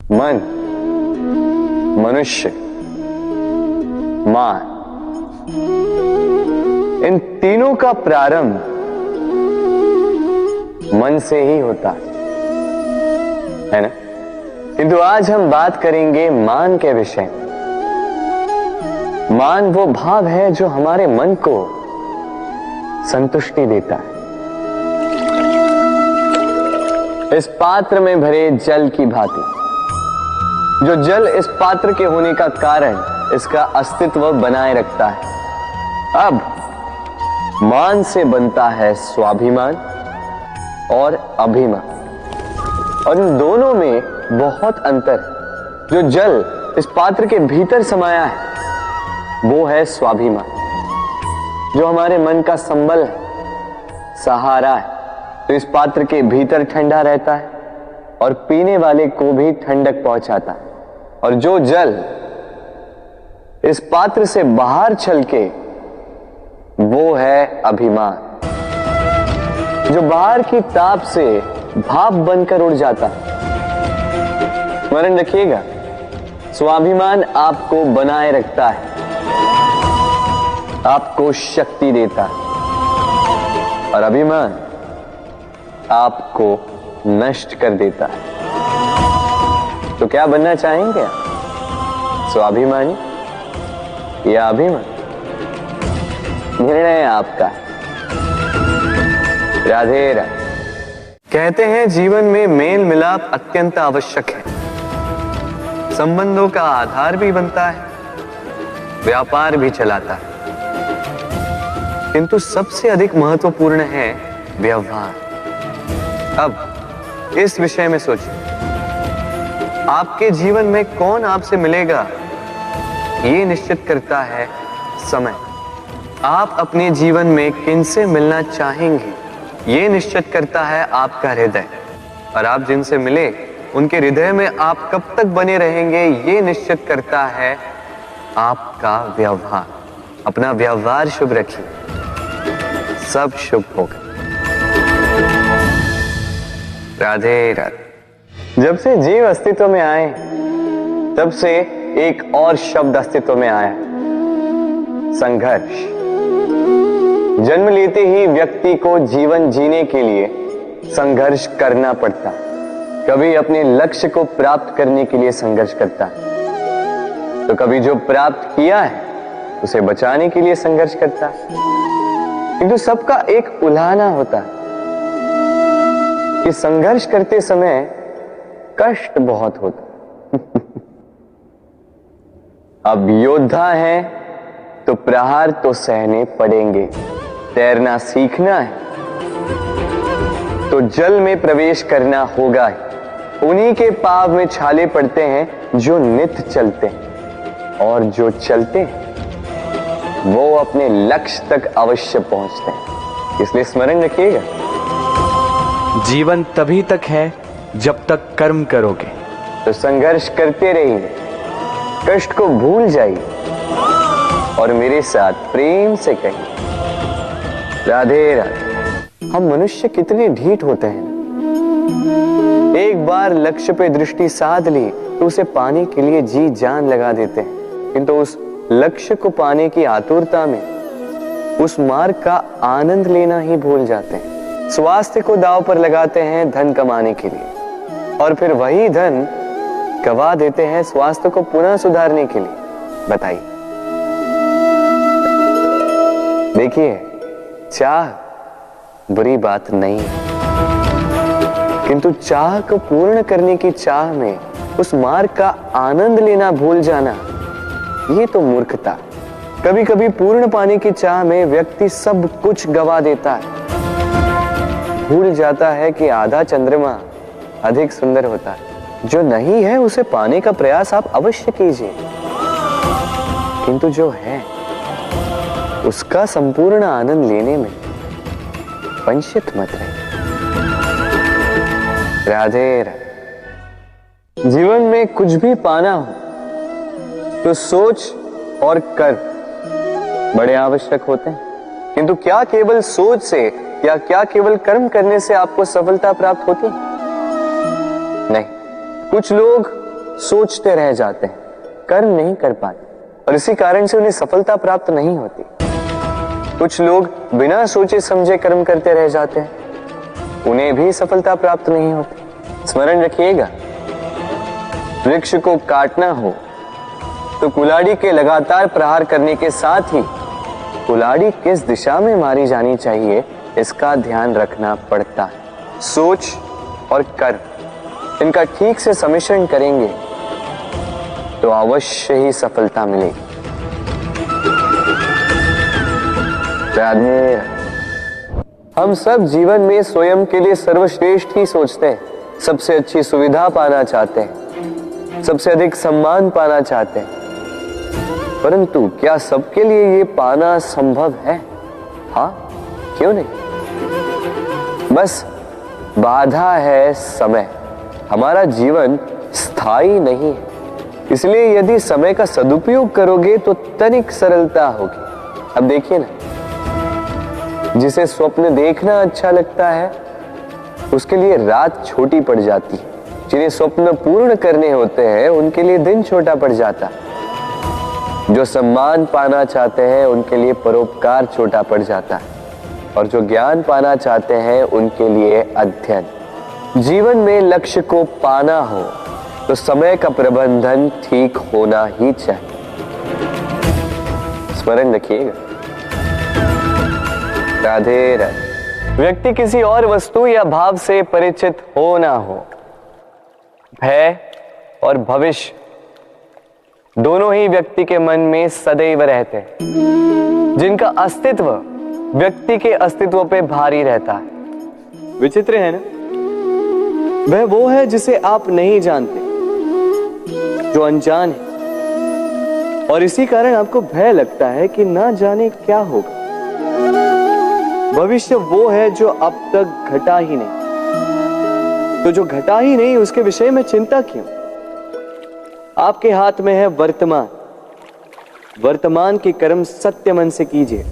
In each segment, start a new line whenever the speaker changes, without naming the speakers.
मन, मनुष्य, मान, इन तीनों का प्रारंभ मन से ही होता है ना। किंतु आज हम बात करेंगे मान के विषय में। मान वो भाव है जो हमारे मन को संतुष्टि देता है। इस पात्र में भरे जल की भांति, जो जल इस पात्र के होने का कारण इसका अस्तित्व बनाए रखता है। अब मान से बनता है स्वाभिमान और अभिमान, और इन दोनों में बहुत अंतर है। जो जल इस पात्र के भीतर समाया है वो है स्वाभिमान, जो हमारे मन का संबल है, सहारा है। तो इस पात्र के भीतर ठंडा रहता है और पीने वाले को भी ठंडक पहुंचाता है। और जो जल इस पात्र से बाहर छलके वो है अभिमान, जो बाहर की ताप से भाप बनकर उड़ जाता है। स्मरण रखिएगा, स्वाभिमान आपको बनाए रखता है, आपको शक्ति देता है, और अभिमान आपको नष्ट कर देता है। तो क्या बनना चाहेंगे आप, स्वाभिमानी या अभिमान? निर्णय आपका। राधे राधे। कहते हैं जीवन में मेल मिलाप अत्यंत आवश्यक है, संबंधों का आधार भी बनता है, व्यापार भी चलाता है, किंतु सबसे अधिक महत्वपूर्ण है व्यवहार। अब इस विषय में सोचिए, आपके जीवन में कौन आपसे मिलेगा ये निश्चित करता है समय। आप अपने जीवन में किनसे मिलना चाहेंगे ये निश्चित करता है आपका हृदय, और आप जिनसे मिले उनके हृदय में आप कब तक बने रहेंगे ये निश्चित करता है आपका व्यवहार। अपना व्यवहार शुभ रखिए, सब शुभ होगा। राधे राधे। जब से जीव अस्तित्व में आए तब से एक और शब्द अस्तित्व में आया, संघर्ष। जन्म लेते ही व्यक्ति को जीवन जीने के लिए संघर्ष करना पड़ता है। कभी अपने लक्ष्य को प्राप्त करने के लिए संघर्ष करता है, तो कभी जो प्राप्त किया है उसे बचाने के लिए संघर्ष करता है। किंतु सबका एक उल्हाना होता है कि संघर्ष करते समय कष्ट बहुत होता। अब योद्धा है तो प्रहार तो सहने पड़ेंगे। तैरना सीखना है तो जल में प्रवेश करना होगा ही। उन्हीं के पाव में छाले पड़ते हैं जो नित्य चलते हैं, और जो चलते हैं वो अपने लक्ष्य तक अवश्य पहुंचते हैं। इसलिए स्मरण रखिएगा,
जीवन तभी तक है जब तक कर्म करोगे।
तो संघर्ष करते रहिए, कष्ट को भूल जाइए और मेरे साथ प्रेम से कहिए राधे राधे। हम मनुष्य कितने ढीठ होते हैं। एक बार लक्ष्य पे दृष्टि साध ली तो उसे पाने के लिए जी जान लगा देते हैं, किंतु उस लक्ष्य को पाने की आतुरता में उस मार्ग का आनंद लेना ही भूल जाते हैं। स्वास्थ्य को दांव पर लगाते हैं धन कमाने के लिए, और फिर वही धन गवा देते हैं स्वास्थ्य को पुनः सुधारने के लिए। बताइए। देखिए, चाह बुरी बात नहीं है, किंतु चाह को पूर्ण करने की चाह में उस मार्ग का आनंद लेना भूल जाना, ये तो मूर्खता। कभी कभी पूर्ण पाने की चाह में व्यक्ति सब कुछ गवा देता है, भूल जाता है कि आधा चंद्रमा अधिक सुंदर होता है। जो नहीं है उसे पाने का प्रयास आप अवश्य कीजिए, किंतु जो है उसका संपूर्ण आनंद लेने में वंचित मत रहिए। राधे राधे। जीवन में कुछ भी पाना हो तो सोच और कर्म बड़े आवश्यक होते हैं, किंतु क्या केवल सोच से या क्या केवल कर्म करने से आपको सफलता प्राप्त होती है? नहीं। कुछ लोग सोचते रह जाते हैं, कर्म नहीं कर पाते और इसी कारण से उन्हें सफलता प्राप्त नहीं होती। कुछ लोग बिना सोचे समझे कर्म करते रह जाते हैं, उन्हें भी सफलता प्राप्त नहीं होती। स्मरण रखिएगा, वृक्ष को काटना हो तो कुल्हाड़ी के लगातार प्रहार करने के साथ ही कुल्हाड़ी किस दिशा में मारी जानी चाहिए इसका ध्यान रखना पड़ता है। सोच और कर्म इनका ठीक से सम्मिश्रण करेंगे तो अवश्य ही सफलता मिलेगी। राधे। हम सब जीवन में स्वयं के लिए सर्वश्रेष्ठ ही सोचते हैं, सबसे अच्छी सुविधा पाना चाहते हैं, सबसे अधिक सम्मान पाना चाहते हैं, परंतु क्या सबके लिए ये पाना संभव है? हाँ, क्यों नहीं? बस बाधा है समय। हमारा जीवन स्थायी नहीं है, इसलिए यदि समय का सदुपयोग करोगे तो तनिक सरलता होगी। अब देखिए ना, जिसे स्वप्न देखना अच्छा लगता है उसके लिए रात छोटी पड़ जाती है, जिन्हें स्वप्न पूर्ण करने होते हैं उनके लिए दिन छोटा पड़ जाता है, जो सम्मान पाना चाहते हैं उनके लिए परोपकार छोटा पड़ जाता है, और जो ज्ञान पाना चाहते हैं उनके लिए अध्ययन। जीवन में लक्ष्य को पाना हो तो समय का प्रबंधन ठीक होना ही चाहिए। स्मरण रखिएगा। राधे राधे। व्यक्ति किसी और वस्तु या भाव से परिचित हो ना हो, भय और भविष्य दोनों ही व्यक्ति के मन में सदैव रहते हैं, जिनका अस्तित्व व्यक्ति के अस्तित्व पे भारी रहता है। विचित्र है ना? वह वो है जिसे आप नहीं जानते, जो अनजान है, और इसी कारण आपको भय लगता है कि ना जाने क्या होगा। भविष्य वो है जो अब तक घटा ही नहीं, तो जो घटा ही नहीं उसके विषय में चिंता क्यों? आपके हाथ में है वर्तमान। वर्तमान के कर्म सत्य मन से कीजिए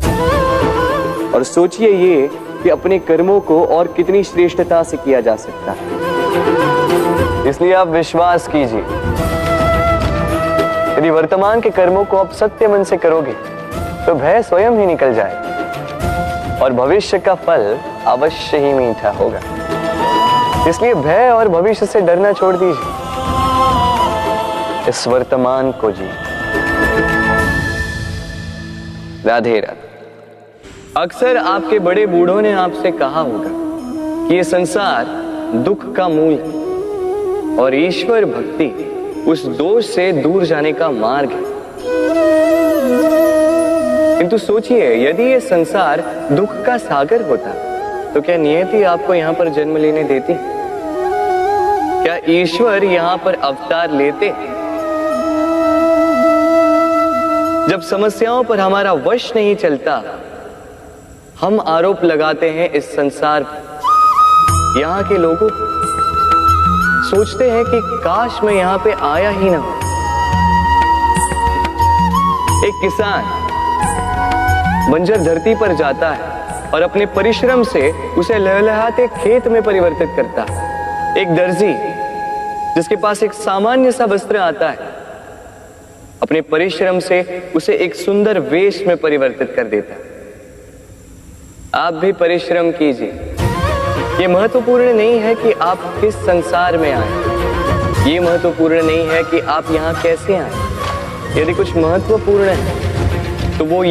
और सोचिए ये कि अपने कर्मों को और कितनी श्रेष्ठता से किया जा सकता है। इसलिए आप विश्वास कीजिए, यदि वर्तमान के कर्मों को आप सत्य मन से करोगे तो भय स्वयं ही निकल जाए और भविष्य का फल अवश्य ही मीठा होगा। इसलिए भय और भविष्य से डरना छोड़ दीजिए, इस वर्तमान को जी। राधे राधे। अक्सर आपके बड़े बूढ़ों ने आपसे कहा होगा कि ये संसार दुख का मूल है और ईश्वर भक्ति उस दोष से दूर जाने का मार्ग है। किंतु सोचिए, यदि ये संसार दुख का सागर होता तो क्या नियति आपको यहां पर जन्म लेने देती? क्या ईश्वर यहां पर अवतार लेते? जब समस्याओं पर हमारा वश नहीं चलता, हम आरोप लगाते हैं इस संसार पर। यहाँ के लोगों सोचते हैं कि काश मैं यहाँ पे आया ही ना हो। एक किसान बंजर धरती पर जाता है और अपने परिश्रम से उसे लहलहाते खेत में परिवर्तित करता है। एक दर्जी जिसके पास एक सामान्य सा वस्त्र आता है, अपने परिश्रम से उसे एक सुंदर वेश में परिवर्तित कर देता है। आप भी परिश्रम कीजिए। ये महत्वपूर्ण नहीं है कि आप किस संसार में आए, ये महत्वपूर्ण नहीं है कि आप यहाँ कैसे आए। यदि कुछ महत्वपूर्ण है तो वो